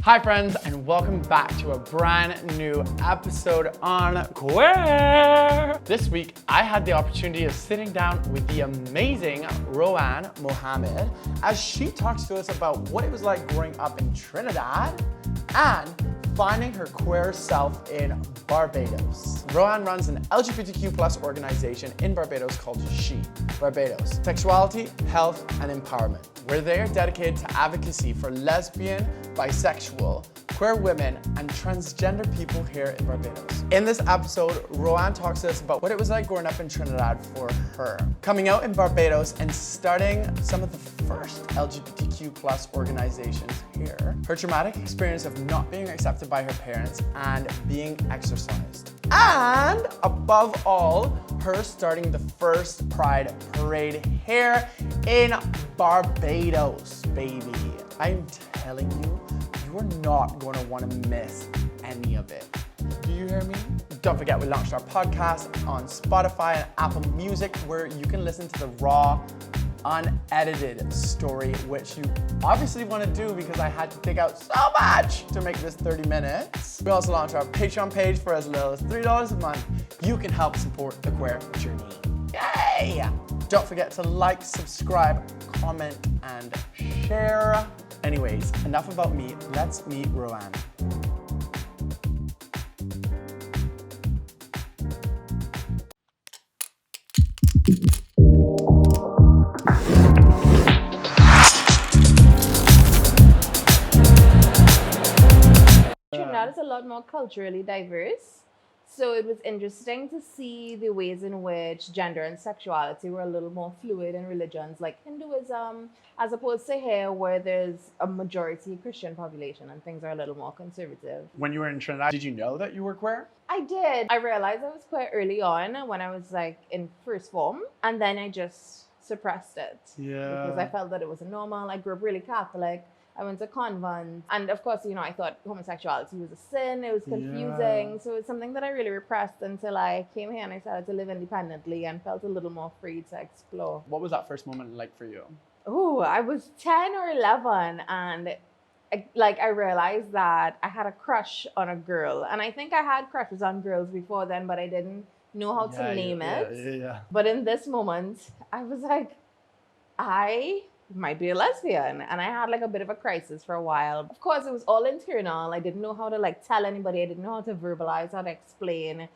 Hi friends, and welcome back to a brand new episode on Quear. This week, I had the opportunity of sitting down with the amazing Ro-Ann Mohammed as she talks to us about what it was like growing up in Trinidad and finding her queer self in Barbados. Ro-Ann runs an LGBTQ plus organization in Barbados called She Barbados, Sexuality Health and Empowerment, where they are dedicated to advocacy for lesbian, bisexual, queer women, and transgender people here in Barbados. In this episode, Ro-Ann talks to us about what it was like growing up in Trinidad for her, coming out in Barbados and starting some of the first LGBTQ plus organizations here, her traumatic experience of not being accepted by her parents and being exorcised, and above all, her starting the first Pride Parade here in Barbados, baby. I'm telling you, you are not going to want to miss any of it. Do you hear me? Don't forget, we launched our podcast on Spotify and Apple Music, where you can listen to the raw, unedited story, which you obviously want to do because I had to dig out so much to make this 30 minutes. We also launched our Patreon page for as little as $3 a month. You can help support the queer journey. Yay! Don't forget to like, subscribe, comment, and share. Anyways, enough about me. Let's meet Ro-Ann. Trinidad is a lot more culturally diverse, so it was interesting to see the ways in which gender and sexuality were a little more fluid in religions like Hinduism, as opposed to here where there's a majority Christian population and things are a little more conservative. When you were in Trinidad, did you know that you were queer? I did. I realized I was queer early on when I was like in first form, and then I just suppressed it. Yeah. Because I felt that it was normal. I grew up really Catholic. I went to convent. And of course, you know, I thought homosexuality was a sin. It was confusing. Yeah. So it's something that I really repressed until I came here and I started to live independently and felt a little more free to explore. What was that first moment like for you? Oh, I was 10 or 11 and I realized that I had a crush on a girl. And I think I had crushes on girls before then, but I didn't know how to name it. Yeah. But in this moment, I was like, I might be a lesbian, and I had like a bit of a crisis for a while. Of course, it was all internal. I didn't know how to like tell anybody. I didn't know how to verbalize, how to explain.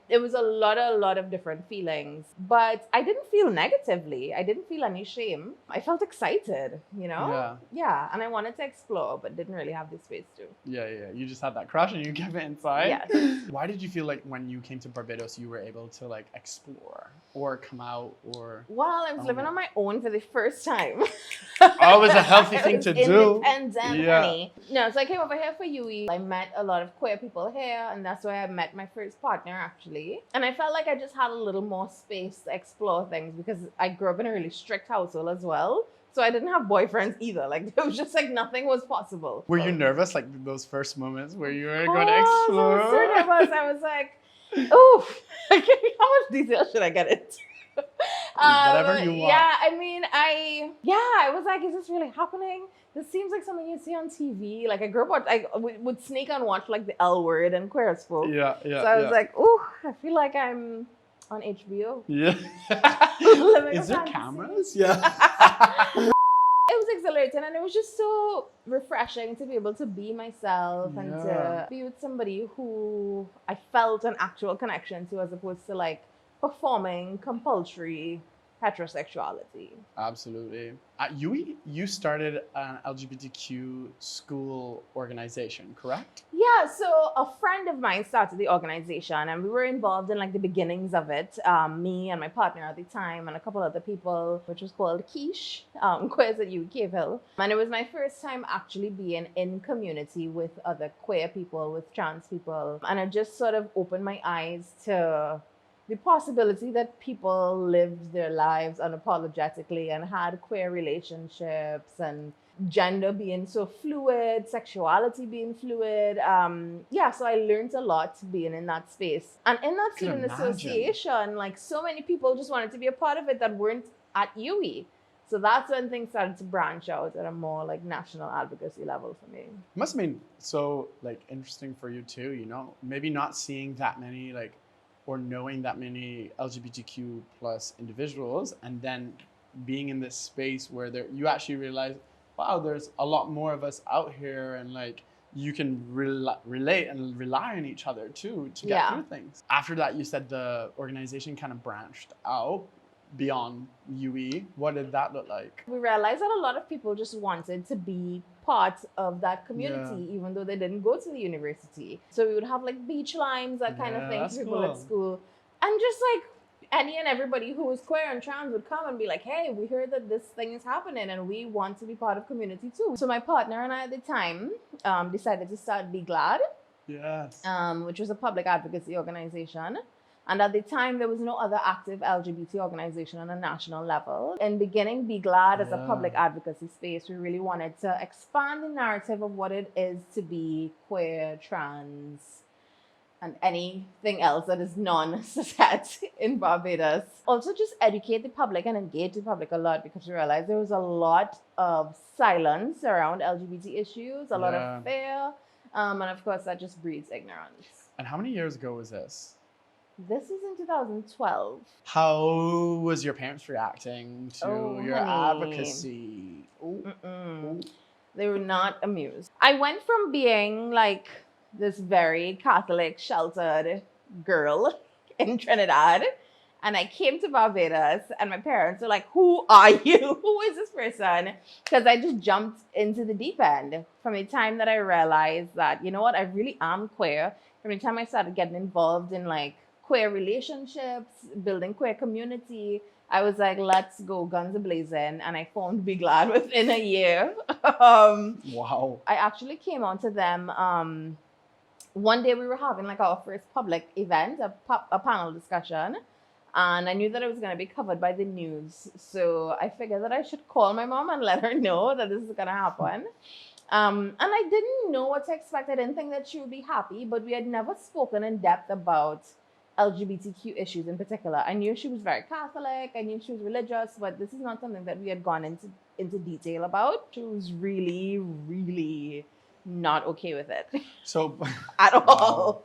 It was a lot of different feelings, but I didn't feel negatively. I didn't feel any shame. I felt excited, you know? Yeah, and I wanted to explore, but didn't really have the space to. Yeah. You just had that crush and you kept it inside? Yes. Why did you feel like when you came to Barbados, you were able to like explore or come out or? Well, I was living on my own for the first time. Always a healthy thing to do. Independent, honey. No, so I came over here for UE. I met a lot of queer people here, and that's where I met my first partner, actually. And I felt like I just had a little more space to explore things because I grew up in a really strict household as well. So I didn't have boyfriends either. Like, it was just like nothing was possible. Were you nervous, like those first moments where you were going to explore? I was so nervous. I was like, oh, how much detail should I get into? Whatever you want. Yeah, I mean, I was like, is this really happening? This seems like something you see on TV. Like, I grew up, I would sneak and watch like the L Word and Queer as Folk. Yeah. So I was like, oh, I feel like I'm on HBO. Yeah. Is there cameras? Yeah. It was exhilarating and it was just so refreshing to be able to be myself and to be with somebody who I felt an actual connection to, as opposed to like performing compulsory heterosexuality. Absolutely. At UE, you started an LGBTQ school organization, correct? Yeah, so a friend of mine started the organization and we were involved in like the beginnings of it. Me and my partner at the time and a couple other people, which was called Quiche, Queers at UE Cave Hill. And it was my first time actually being in community with other queer people, with trans people. And it just sort of opened my eyes to the possibility that people lived their lives unapologetically and had queer relationships and gender being so fluid, sexuality being fluid. So I learned a lot being in that space. And in that student association, like so many people just wanted to be a part of it that weren't at UE. So that's when things started to branch out at a more like national advocacy level for me. Must have been so like interesting for you too, you know, maybe not seeing that many like, or knowing that many LGBTQ plus individuals, and then being in this space where you actually realize, wow, there's a lot more of us out here, and like you can relate and rely on each other too to get through things. After that, you said the organization kind of branched out beyond UE. What did that look like? We realized that a lot of people just wanted to be part of that community, even though they didn't go to the university. So we would have like beach limes, that kind of thing, for people at school. And just like any and everybody who was queer and trans would come and be like, hey, we heard that this thing is happening and we want to be part of community too. So my partner and I at the time decided to start Be Glad, which was a public advocacy organization. And at the time, there was no other active LGBT organization on a national level. In beginning, Be Glad as a public advocacy space, we really wanted to expand the narrative of what it is to be queer, trans, and anything else that is non-cis in Barbados. Also just educate the public and engage the public a lot, because we realized there was a lot of silence around LGBT issues, a lot of fear, and of course that just breeds ignorance. And how many years ago was this? This is in 2012. How was your parents reacting to your advocacy? They were not amused. I went from being like this very Catholic, sheltered girl in Trinidad, and I came to Barbados, and my parents were like, who are you? Who is this person? Because I just jumped into the deep end. From the time that I realized that, you know what, I really am queer, from the time I started getting involved in like queer relationships, building queer community, I was like, let's go guns a-blazing. And I formed Be Glad within a year. Wow. I actually came onto them. One day we were having like our first public event, a panel discussion. And I knew that it was going to be covered by the news. So I figured that I should call my mom and let her know that this is going to happen. And I didn't know what to expect. I didn't think that she would be happy, but we had never spoken in depth about LGBTQ issues in particular. I knew she was very Catholic, I knew she was religious, but this is not something that we had gone into detail about. She was really, really not okay with it. So at all.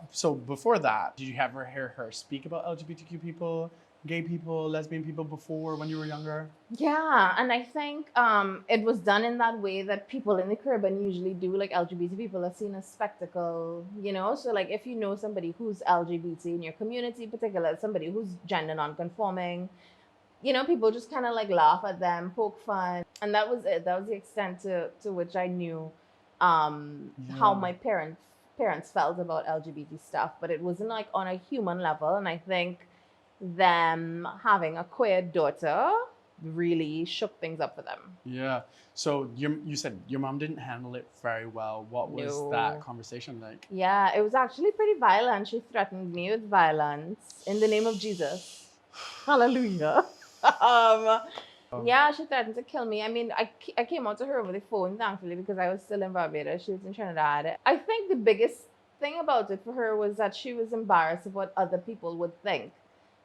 So before that, did you ever hear her speak about LGBTQ people, gay people, lesbian people before when you were younger? Yeah, and I think it was done in that way that people in the Caribbean usually do. Like LGBT people are seen as spectacle, you know? So like if you know somebody who's LGBT in your community, particularly somebody who's gender non-conforming, you know, people just kind of like laugh at them, poke fun. And that was it. That was the extent to which I knew how my parents felt about LGBT stuff. But it wasn't like on a human level. And I think them having a queer daughter really shook things up for them. Yeah. So you said your mom didn't handle it very well. What was that conversation like? Yeah, it was actually pretty violent. She threatened me with violence in the name of Jesus. Hallelujah. Yeah, she threatened to kill me. I mean, I came out to her over the phone, thankfully, because I was still in Barbados. She was in Trinidad. I think the biggest thing about it for her was that she was embarrassed of what other people would think.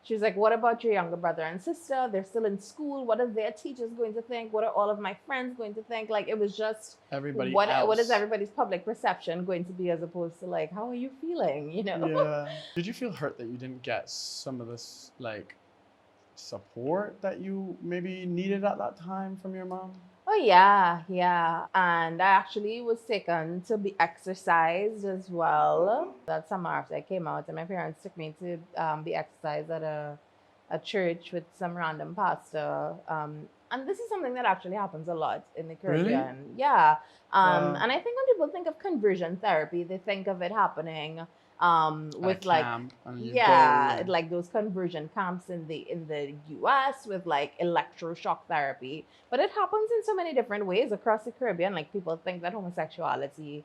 She was like, what about your younger brother and sister? They're still in school. What are their teachers going to think? What are all of my friends going to think? Like, it was just everybody what else. is everybody's public perception going to be, as opposed to like, how are you feeling? You know? Yeah. Did you feel hurt that you didn't get some of this like support that you maybe needed at that time from your mom? Oh yeah. And I actually was taken to be exorcised as well. That summer after I came out, and my parents took me to be exorcised at a church with some random pastor. And this is something that actually happens a lot in the Caribbean. Really? Yeah. And I think when people think of conversion therapy, they think of it happening with like like those conversion camps in the US with like electroshock therapy. But it happens in so many different ways across the Caribbean. Like people think that homosexuality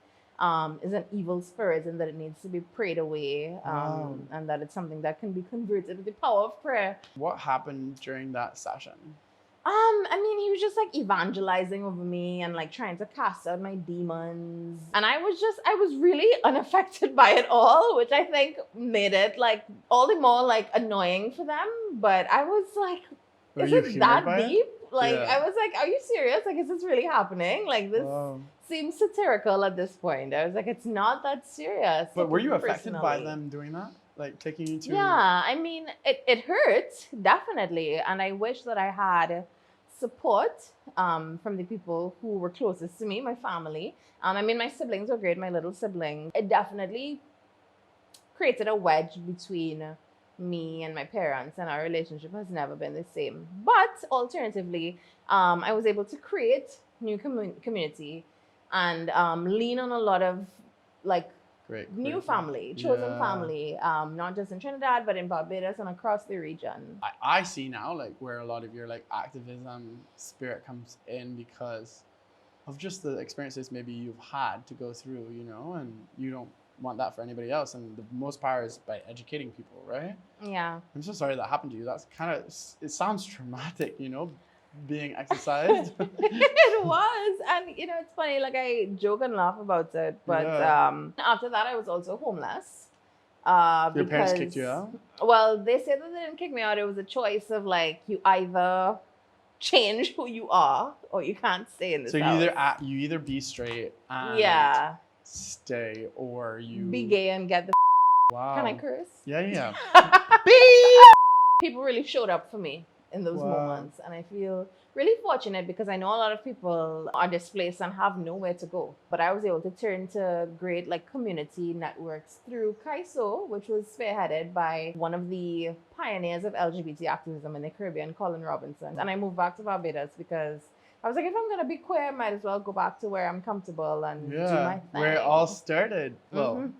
is an evil spirit and that it needs to be prayed away, and that it's something that can be converted with the power of prayer. What happened during that session? I mean, he was just like evangelizing over me and like trying to cast out my demons. And I was really unaffected by it all, which I think made it like all the more like annoying for them. But I was like, is it that deep? Like, Yeah. I was like, are you serious? Like, is this really happening? Like, this Wow. seems satirical at this point. I was like, it's not that serious. But were you affected by Personally. them doing that? Like taking you to... Yeah, I mean, it hurt, definitely. And I wish that I had support from the people who were closest to me, my family. I mean, my siblings were great, my little siblings. It definitely created a wedge between me and my parents, and our relationship has never been the same. But alternatively, I was able to create new community and lean on a lot of like new family, chosen family, not just in Trinidad, but in Barbados and across the region. I see now like where a lot of your like activism spirit comes in because of just the experiences maybe you've had to go through, you know, and you don't want that for anybody else. And the most power is by educating people, right? Yeah. I'm so sorry that happened to you. That's kind of, it sounds traumatic, you know, being exercised. It was. And, you know, it's funny, like I joke and laugh about it. But after that, I was also homeless. Your parents kicked you out? Well, they said that they didn't kick me out. It was a choice of like, you either change who you are or you can't stay in this house. So you either be straight and stay, or you be gay and get the wow. Can I curse? Yeah. People really showed up for me in those moments, and I feel really fortunate because I know a lot of people are displaced and have nowhere to go. But I was able to turn to great like community networks through KAISO, which was spearheaded by one of the pioneers of LGBT activism in the Caribbean, Colin Robinson. And I moved back to Barbados because I was like, if I'm gonna be queer, I might as well go back to where I'm comfortable and do my thing. Where it all started. Well,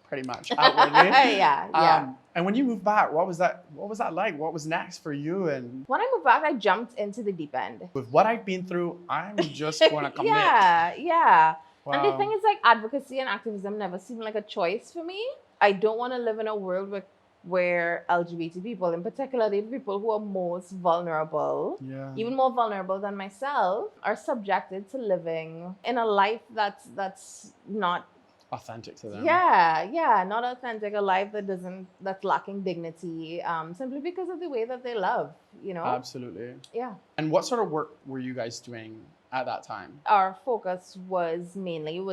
pretty much outwardly. yeah. And when you moved back, what was that like? What was next for you? And when I moved back, I jumped into the deep end. With what I've been through, I'm just gonna commit. Yeah. Wow. And the thing is, like, advocacy and activism never seemed like a choice for me. I don't want to live in a world where LGBT people, in particular the people who are most vulnerable, even more vulnerable than myself, are subjected to living in a life that's not authentic to them. Not authentic, a life that's lacking dignity, simply because of the way that they love, you know? Absolutely. Yeah. And what sort of work were you guys doing at that time? Our focus was mainly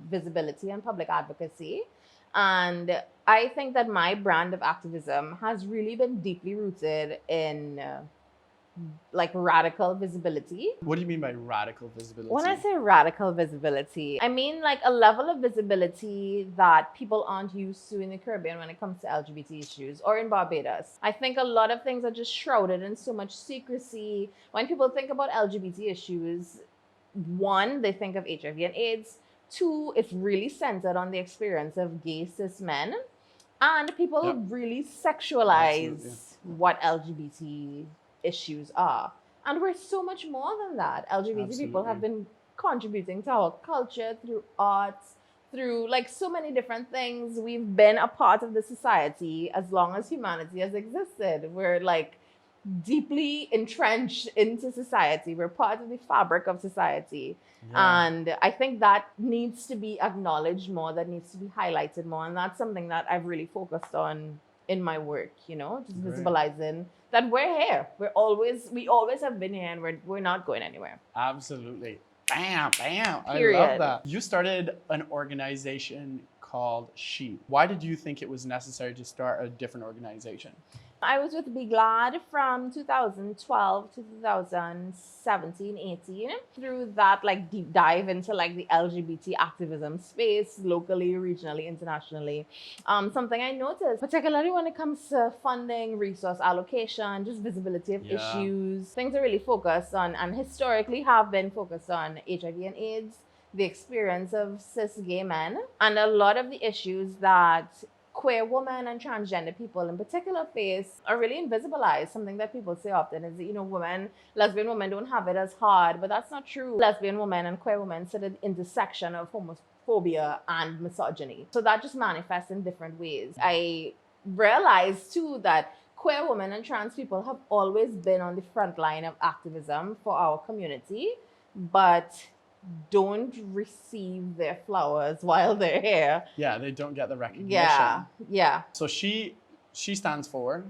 visibility and public advocacy. And I think that my brand of activism has really been deeply rooted in like radical visibility. What do you mean by radical visibility? When I say radical visibility, I mean like a level of visibility that people aren't used to in the Caribbean when it comes to LGBT issues, or in Barbados. I think a lot of things are just shrouded in so much secrecy. When people think about LGBT issues, one, they think of HIV and AIDS. Two, it's really centered on the experience of gay cis men. And people really sexualize what LGBT issues are. And we're so much more than that. LGBT people have been contributing to our culture through arts, through like so many different things. We've been a part of the society as long as humanity has existed. We're like deeply entrenched into society. We're part of the fabric of society. And I think that needs to be acknowledged more, that needs to be highlighted more. And that's something that I've really focused on in my work, you know, just visibilizing that we're here. We always have been here, and we're not going anywhere. Absolutely. Bam. Period. I love that. You started an organization called She. Why did you think it was necessary to start a different organization? I was with Be Glad from 2012 to 2017, 18. Through that like deep dive into like the LGBT activism space, locally, regionally, internationally. Something I noticed, particularly when it comes to funding, resource allocation, just visibility of issues, things are really focused on, and historically have been focused on, HIV and AIDS, the experience of cis gay men, and a lot of the issues that queer women and transgender people in particular face are really invisibilized. Something that people say often is that, you know, lesbian women don't have it as hard, but that's not true. Lesbian women and queer women sit at the intersection of homophobia and misogyny. So that just manifests in different ways. I realized too that queer women and trans people have always been on the front line of activism for our community, but don't receive their flowers while they're here. Yeah, they don't get the recognition. Yeah. So she stands for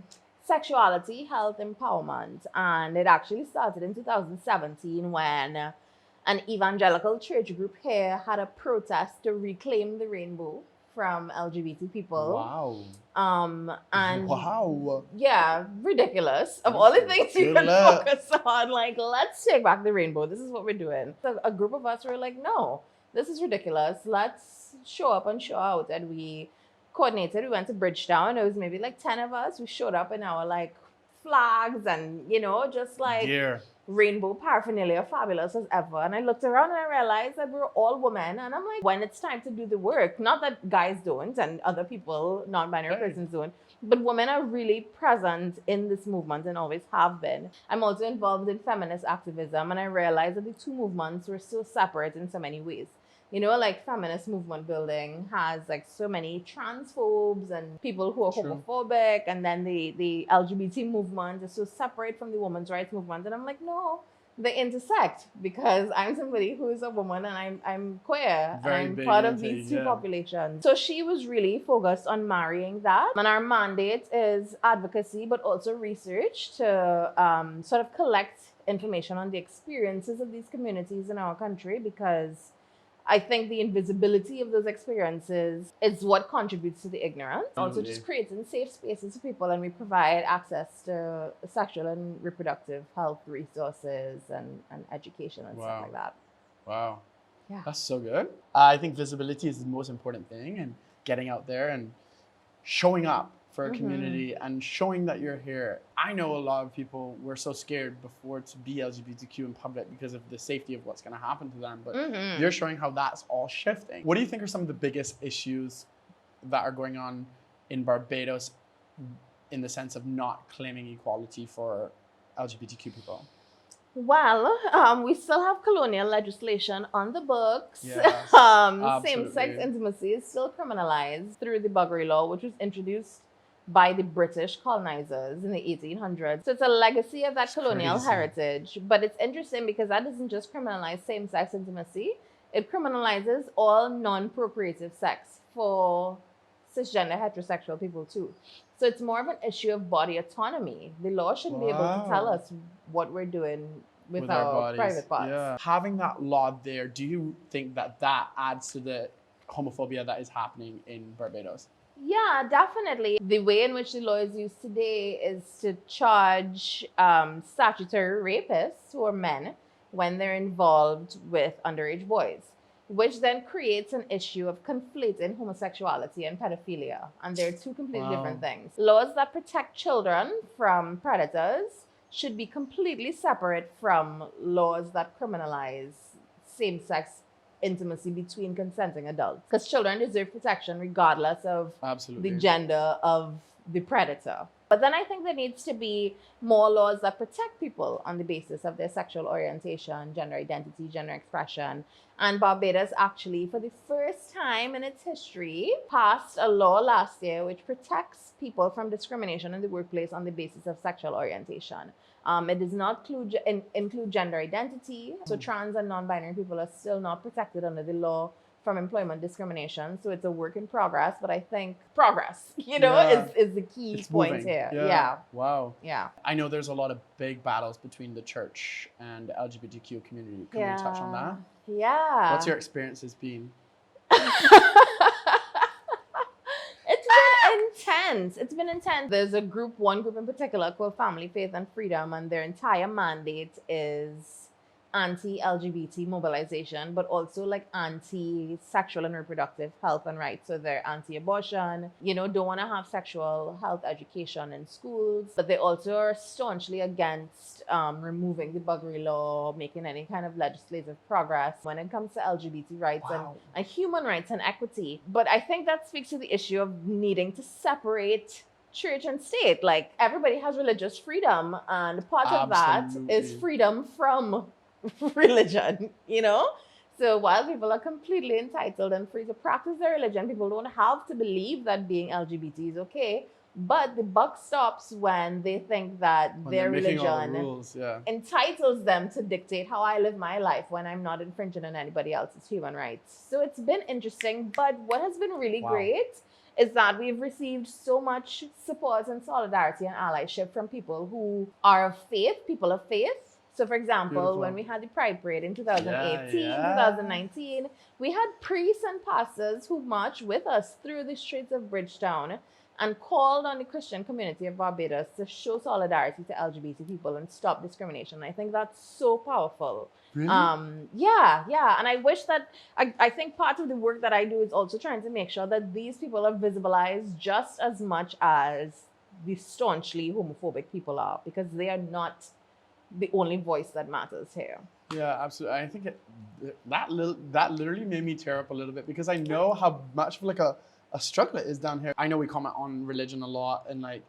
Sexuality Health Empowerment. And it actually started in 2017 when an evangelical church group here had a protest to reclaim the rainbow from LGBT people. Wow. And wow. yeah, ridiculous. Of all the things you can focus on, like, let's take back the rainbow. This is what we're doing. So a group of us were like, no, this is ridiculous. Let's show up and show out. And we coordinated. We went to Bridgetown. It was maybe like 10 of us. We showed up in our like flags and, you know, just like rainbow paraphernalia, fabulous as ever. And I looked around and I realized that we're all women. And I'm like, when it's time to do the work, not that guys don't and other people, non-binary persons don't, but women are really present in this movement and always have been. I'm also involved in feminist activism, and I realized that the two movements were so separate in so many ways. You know, like feminist movement building has like so many transphobes and people who are homophobic, and then the LGBT movement is so separate from the women's rights movement. And I'm like, no, they intersect because I'm somebody who is a woman and I'm queer and I'm part of these two populations. So she was really focused on marrying that. And our mandate is advocacy, but also research to sort of collect information on the experiences of these communities in our country, because I think the invisibility of those experiences is what contributes to the ignorance. Also just creating safe spaces for people, and we provide access to sexual and reproductive health resources and education and stuff like that. Wow. Yeah. That's so good. I think visibility is the most important thing, and getting out there and showing up for a community and showing that you're here. I know a lot of people were so scared before to be LGBTQ in public because of the safety of what's going to happen to them, but you're showing how that's all shifting. What do you think are some of the biggest issues that are going on in Barbados in the sense of not claiming equality for LGBTQ people? Well, we still have colonial legislation on the books. Yes, same-sex intimacy is still criminalized through the Buggery Law, which was introduced by the British colonizers in the 1800s. So it's a legacy of that colonial heritage. But it's interesting because that doesn't just criminalize same-sex intimacy. It criminalizes all non-procreative sex for cisgender heterosexual people too. So it's more of an issue of body autonomy. The law shouldn't be able to tell us what we're doing with our private parts. Yeah. Having that law there, do you think that that adds to the homophobia that is happening in Barbados? Yeah, definitely. The way in which the law is used today is to charge statutory rapists, who are men, when they're involved with underage boys, which then creates an issue of conflating homosexuality and pedophilia. And they're two completely different things. Laws that protect children from predators should be completely separate from laws that criminalize same-sex intimacy between consenting adults, because children deserve protection regardless of the gender of the predator. But then I think there needs to be more laws that protect people on the basis of their sexual orientation, gender identity, gender expression. And Barbados actually, for the first time in its history, passed a law last year which protects people from discrimination in the workplace on the basis of sexual orientation. It does not include gender identity. So trans and non-binary people are still not protected under the law from employment discrimination. So it's a work in progress, but I think progress, is the key point here. Yeah. Wow. Yeah. I know there's a lot of big battles between the church and the LGBTQ community. Can we touch on that? Yeah. What's your experiences been? It's been intense. There's one group in particular called Family, Faith and Freedom, and their entire mandate is anti-LGBT mobilization, but also like anti-sexual and reproductive health and rights. So they're anti-abortion, don't want to have sexual health education in schools, but they also are staunchly against removing the Buggery Law, making any kind of legislative progress when it comes to LGBT rights and human rights and equity. But I think that speaks to the issue of needing to separate church and state. Like, everybody has religious freedom, and part of that is freedom from religion, So while people are completely entitled and free to practice their religion, people don't have to believe that being LGBT is okay. But the buck stops when they think that their religion entitles them to dictate how I live my life when I'm not infringing on anybody else's human rights. So it's been interesting. But what has been really great is that we've received so much support and solidarity and allyship from people who are of faith, people of faith. So, for example, Beautiful. when we had the Pride Parade in 2018, Yeah. 2019, we had priests and pastors who marched with us through the streets of Bridgetown and called on the Christian community of Barbados to show solidarity to LGBT people and stop discrimination. I think that's so powerful. Really? Yeah. And I wish that, I think part of the work that I do is also trying to make sure that these people are visibilized just as much as the staunchly homophobic people are, because they are not the only voice that matters here. Yeah, absolutely. I think that literally made me tear up a little bit, because I know how much of like a struggle it is down here. I know we comment on religion a lot, and like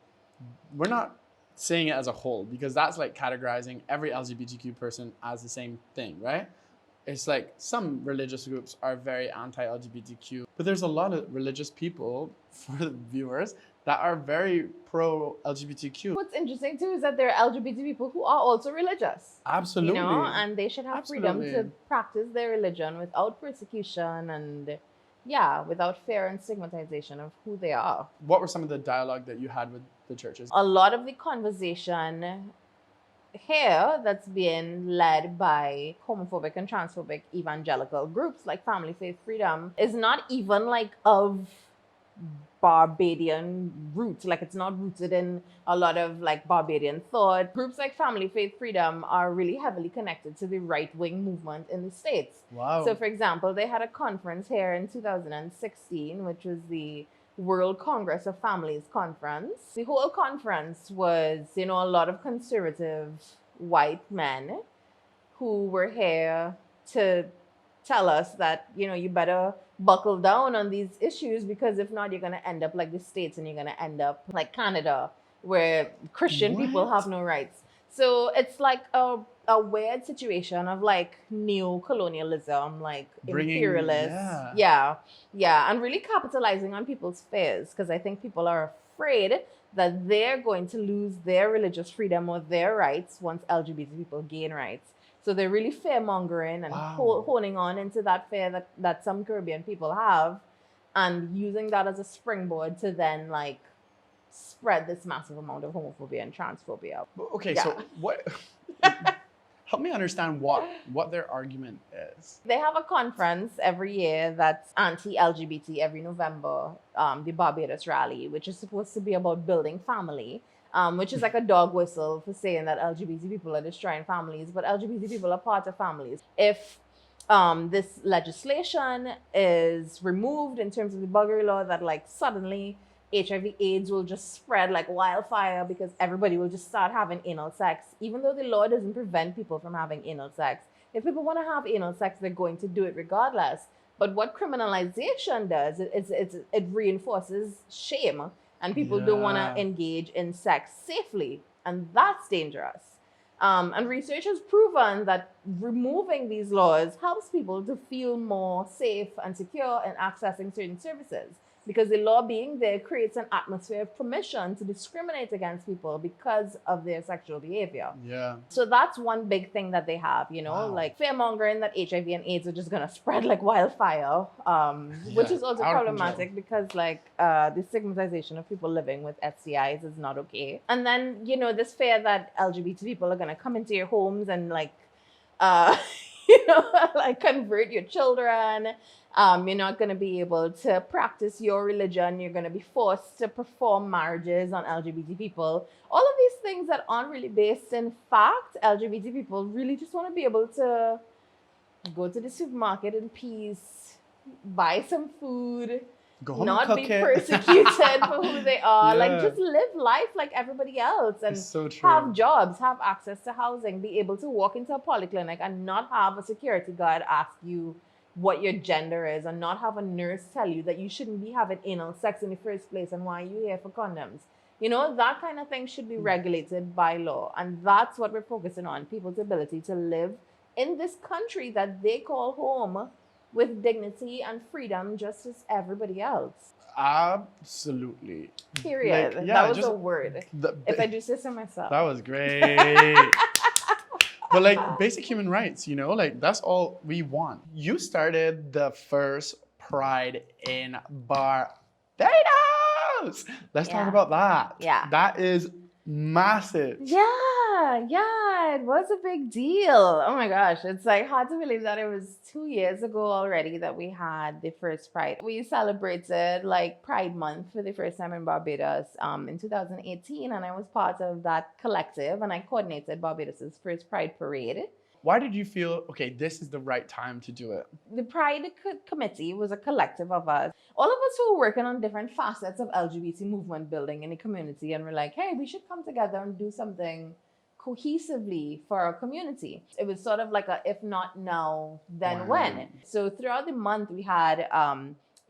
we're not saying it as a whole, because that's like categorizing every LGBTQ person as the same thing, right? It's like some religious groups are very anti-LGBTQ, but there's a lot of religious people, for the viewers, that are very pro-LGBTQ. What's interesting too is that there are LGBT people who are also religious. Absolutely. You know, and they should have freedom Absolutely. to practice their religion without persecution and without fear and stigmatization of who they are. What were some of the dialogue that you had with the churches? A lot of the conversation here that's being led by homophobic and transphobic evangelical groups like Family Faith Freedom is not even like of Barbadian roots. Like, it's not rooted in a lot of like Barbadian thought. Groups like Family Faith Freedom are really heavily connected to the right-wing movement in the States. Wow. So, for example, they had a conference here in 2016, which was the World Congress of Families Conference. The whole conference was, a lot of conservative white men who were here to tell us that, you better buckle down on these issues, because if not, you're going to end up like the States, and you're going to end up like Canada, where Christian people have no rights. So it's like a weird situation of like neo-colonialism, like imperialist. Yeah, and really capitalizing on people's fears, because I think people are afraid that they're going to lose their religious freedom or their rights once LGBT people gain rights. So they're really fear-mongering and honing on into that fear that some Caribbean people have, and using that as a springboard to then like spread this massive amount of homophobia and transphobia. Okay, Yeah. so what? Help me understand what their argument is. They have a conference every year that's anti-LGBT every November, the Barbados Rally, which is supposed to be about building family, which is like a dog whistle for saying that LGBT people are destroying families, but LGBT people are part of families. If this legislation is removed in terms of the buggery law, that like suddenly HIV/AIDS will just spread like wildfire, because everybody will just start having anal sex, even though the law doesn't prevent people from having anal sex. If people want to have anal sex, they're going to do it regardless. But what criminalization does, it reinforces shame, and people don't want to engage in sex safely, and that's dangerous. And research has proven that removing these laws helps people to feel more safe and secure in accessing certain services, because the law being there creates an atmosphere of permission to discriminate against people because of their sexual behavior. Yeah. So that's one big thing that they have, like fear-mongering that HIV and AIDS are just going to spread like wildfire, which is also problematic, because like the stigmatization of people living with STIs is not okay. And then, this fear that LGBT people are going to come into your homes and like, like convert your children. You're not going to be able to practice your religion. You're going to be forced to perform marriages on LGBT people. All of these things that aren't really based in fact. LGBT people really just want to be able to go to the supermarket in peace, buy some food, Go home not and be cook it. persecuted for who they are. Yeah. Like, just live life like everybody else, and It's so true. have jobs, have access to housing, be able to walk into a polyclinic and not have a security guard ask you what your gender is, and not have a nurse tell you that you shouldn't be having anal sex in the first place, and why are you here for condoms. That kind of thing should be regulated by law, and that's what we're focusing on, people's ability to live in this country that they call home with dignity and freedom, just as everybody else. Absolutely. Period. Like, that was a word. If I do say so myself. That was great. But like basic human rights, like that's all we want. You started the first Pride in Barbados. Barbados. Let's talk Yeah. about that. Yeah. That is massive. Yeah, it was a big deal. Oh my gosh, it's like hard to believe that it was 2 years ago already that we had the first Pride. We celebrated like Pride Month for the first time in Barbados in 2018, and I was part of that collective, and I coordinated Barbados's first Pride Parade. Why did you feel, okay, this is the right time to do it? The Pride Committee was a collective of us. All of us who were working on different facets of LGBT movement building in the community, and we're like, hey, we should come together and do something cohesively for our community. It was sort of like a if not now, then when. So throughout the month, we had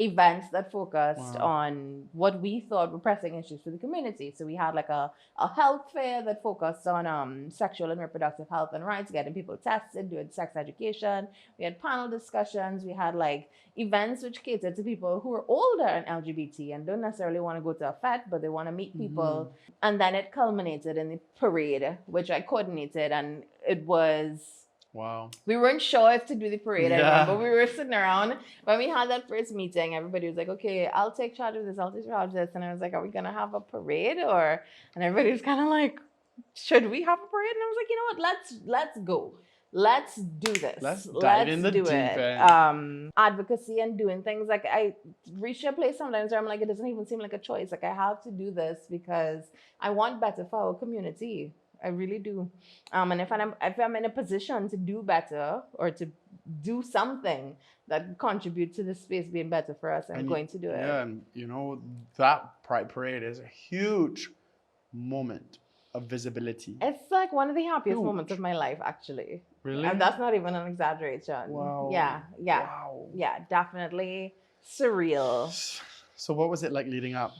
events that focused on what we thought were pressing issues for the community. So we had like a health fair that focused on sexual and reproductive health and rights, getting people tested, doing sex education. We had panel discussions. We had like events which catered to people who are older and LGBT and don't necessarily want to go to a fete, but they want to meet people. And then it culminated in the parade, which I coordinated, and it was... Wow. We weren't sure if to do the parade. I remember we were sitting around when we had that first meeting. Everybody was like, okay, I'll take charge of this. I'll take charge of this. And I was like, are we going to have a parade? And everybody was kind of like, should we have a parade? And I was like, you know what? Let's go. Let's do this. Let's dive in the deep end. Advocacy and doing things. Like I reach a place sometimes where I'm like, it doesn't even seem like a choice. Like I have to do this because I want better for our community. I really do. And if I'm in a position to do better or to do something that contributes to the space being better for us, I'm going to do it. Yeah, and you know, that Pride Parade is a huge moment of visibility. It's like one of the happiest moments of my life, actually. Really? And that's not even an exaggeration. Wow. Yeah. Wow. Yeah, definitely surreal. So what was it like leading up?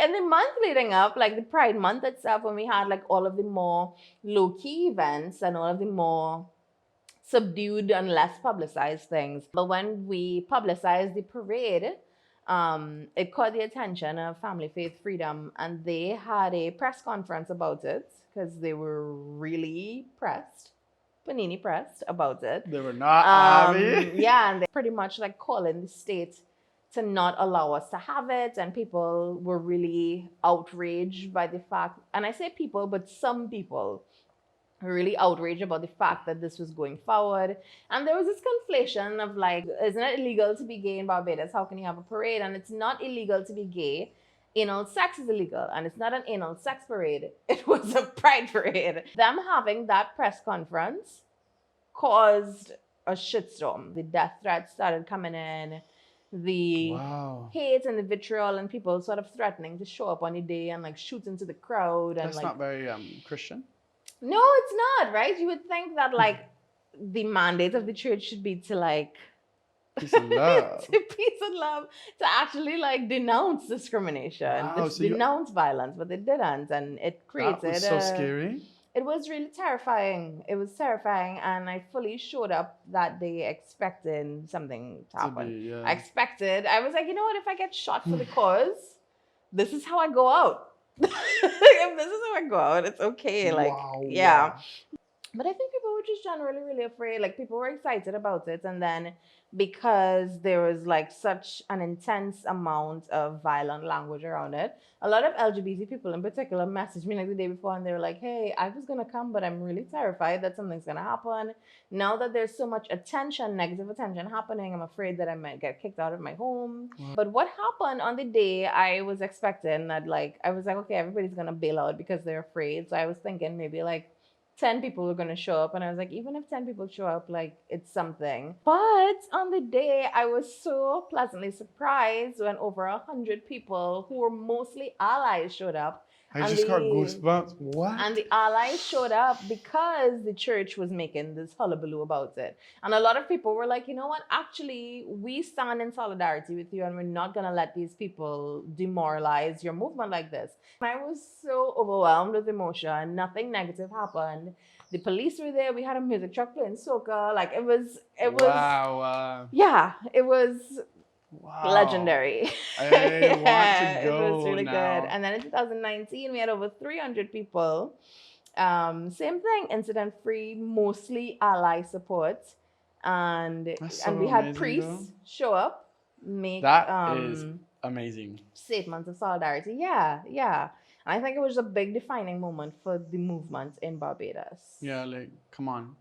In the month leading up, like the Pride Month itself, when we had like all of the more low-key events and all of the more subdued and less publicized things. But when we publicized the parade, it caught the attention of Family Faith Freedom, and they had a press conference about it because they were really panini pressed about it. They were not yeah, and they pretty much like calling the state to not allow us to have it, and people were really outraged by the fact, and I say people, but some people were really outraged about the fact that this was going forward. And there was this conflation of like, isn't it illegal to be gay in Barbados? How can you have a parade? And it's not illegal to be gay. Anal sex is illegal, and it's not an anal sex parade. It was a pride parade. Them having that press conference caused a shitstorm. The death threats started coming in. The hate and the vitriol and people sort of threatening to show up on the day and like shoot into the crowd. And that's like, not very Christian. No, it's not, right? You would think that like the mandate of the church should be to like peace and love. to peace and love, to actually like denounce discrimination, denounce violence, but they didn't, and it created. That was so scary. It was really terrifying. It was terrifying, and I fully showed up that day expecting something to happen. I expected. I was like, you know what? If I get shot for the cause, this is how I go out. If this is how I go out, it's okay. Like, yeah. But I think people were just generally really afraid. Like, people were excited about it, and then because there was like such an intense amount of violent language around it, a lot of LGBT people in particular messaged me like the day before, and they were like, hey, I was gonna come, but I'm really terrified that something's gonna happen. Now that there's so much attention, negative attention happening, I'm afraid that I might get kicked out of my home. But what happened on the day, I was expecting that like, I was like, okay, everybody's gonna bail out because they're afraid. So I was thinking maybe like 10 people were going to show up, and I was like, even if 10 people show up, like, it's something. But on the day, I was so pleasantly surprised when over 100 people who were mostly allies showed up. I just got goosebumps. What? And the allies showed up because the church was making this hullabaloo about it. And a lot of people were like, you know what? Actually, we stand in solidarity with you, and we're not going to let these people demoralize your movement like this. And I was so overwhelmed with emotion. Nothing negative happened. The police were there. We had a music truck playing soca. Like, it was. Wow. Yeah, it was. Wow. Legendary. I want to go. It was really now. good. And then in 2019, we had over 300 people. Same thing, incident free, mostly ally support. And we had priests show up. make That is amazing. statements of solidarity. Yeah, yeah. And I think it was a big defining moment for the movement in Barbados. Yeah, like, come on.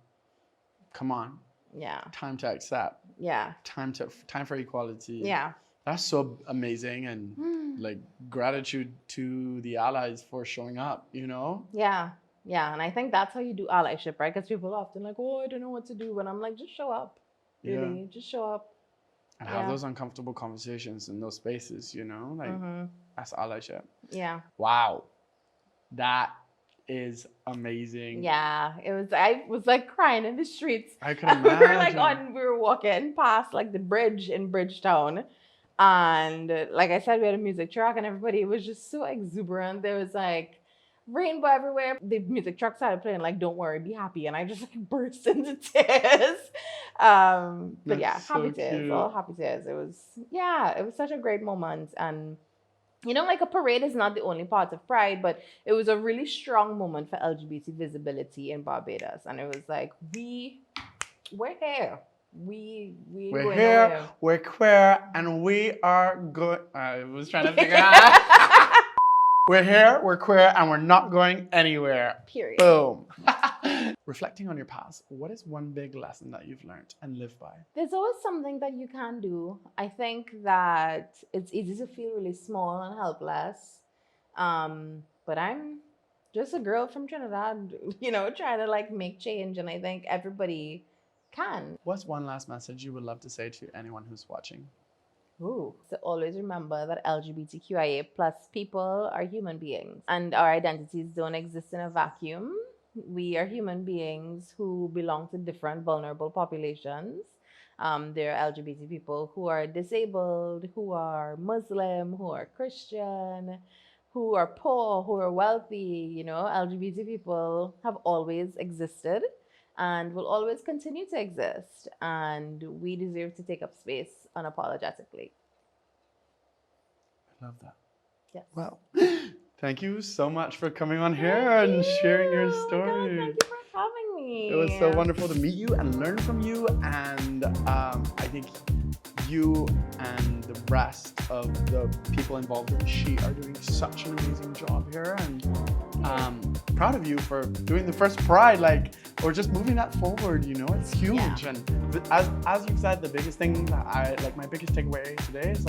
Yeah. Time to accept. Yeah. Time for equality. Yeah. That's so amazing, and like gratitude to the allies for showing up, you know? Yeah. Yeah. And I think that's how you do allyship, right? Because people are often like, oh, I don't know what to do. And I'm like, just show up. Really, just show up. And have those uncomfortable conversations in those spaces, you know? Like, that's allyship. Yeah. Wow. That is amazing. Yeah. I was like crying in the streets. I can imagine. We were walking past like the bridge in Bridgetown. And like I said, we had a music truck and everybody was just so exuberant. There was like rainbow everywhere. The music truck started playing like "Don't Worry, Be Happy," and I just like burst into tears. But yeah, happy tears, all happy tears. It was such a great moment. And you know, like a parade is not the only part of Pride, but it was a really strong moment for LGBT visibility in Barbados. And it was like, we're here. We're here, we're queer, and we are good. I was trying to figure out. We're here, we're queer, and we're not going anywhere. Period. Boom. Reflecting on your past, what is one big lesson that you've learned and lived by? There's always something that you can do. I think that it's easy to feel really small and helpless. But I'm just a girl from Trinidad, you know, trying to like make change. And I think everybody can. What's one last message you would love to say to anyone who's watching? So always remember that LGBTQIA plus people are human beings and our identities don't exist in a vacuum. We are human beings who belong to different vulnerable populations. There are LGBT people who are disabled, who are Muslim, who are Christian, who are poor, who are wealthy. You know, LGBT people have always existed and will always continue to exist. And we deserve to take up space unapologetically. I love that. Yes. Well, thank you so much for coming on here and sharing your story. Thank you for having me. It was so wonderful to meet you and learn from you. And I think you and the rest of the people involved in She are doing such an amazing job here. And proud of you for doing the first Pride, or just moving that forward, you know, it's huge. Yeah. And as you've said, the biggest thing that my biggest takeaway today is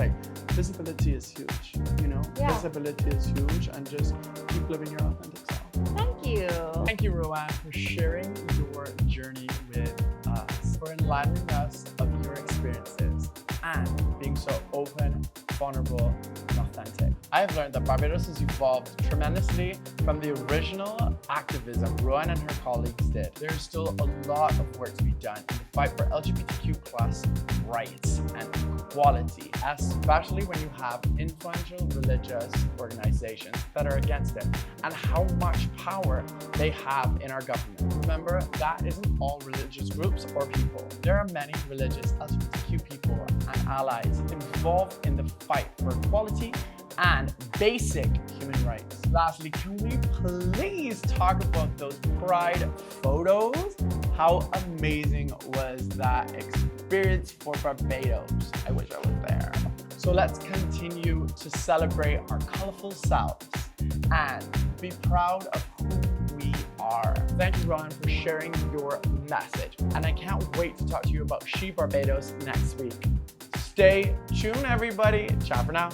visibility is huge, you know? Yeah. Visibility is huge, and just keep living your authentic self. Thank you. Thank you, Ro-Ann, for sharing your journey with us, for enlightening us of your experiences, and being so open, vulnerable, and authentic. I have learned that Barbados has evolved tremendously from the original activism Ro-Ann and her colleagues did. There's still a lot of work to be done in the fight for LGBTQ plus rights and equality, especially when you have influential religious organizations that are against it, and how much power they have in our government. Remember, that isn't all religious groups or people. There are many religious LGBTQ people and allies involved in the fight for equality and basic human rights. Lastly, can we please talk about those Pride photos? How amazing was that experience for Barbados? I wish I was there. So let's continue to celebrate our colorful selves and be proud of who we are. Thank you, Ro-Ann, for sharing your message. And I can't wait to talk to you about She Barbados next week. Stay tuned, everybody. Ciao for now.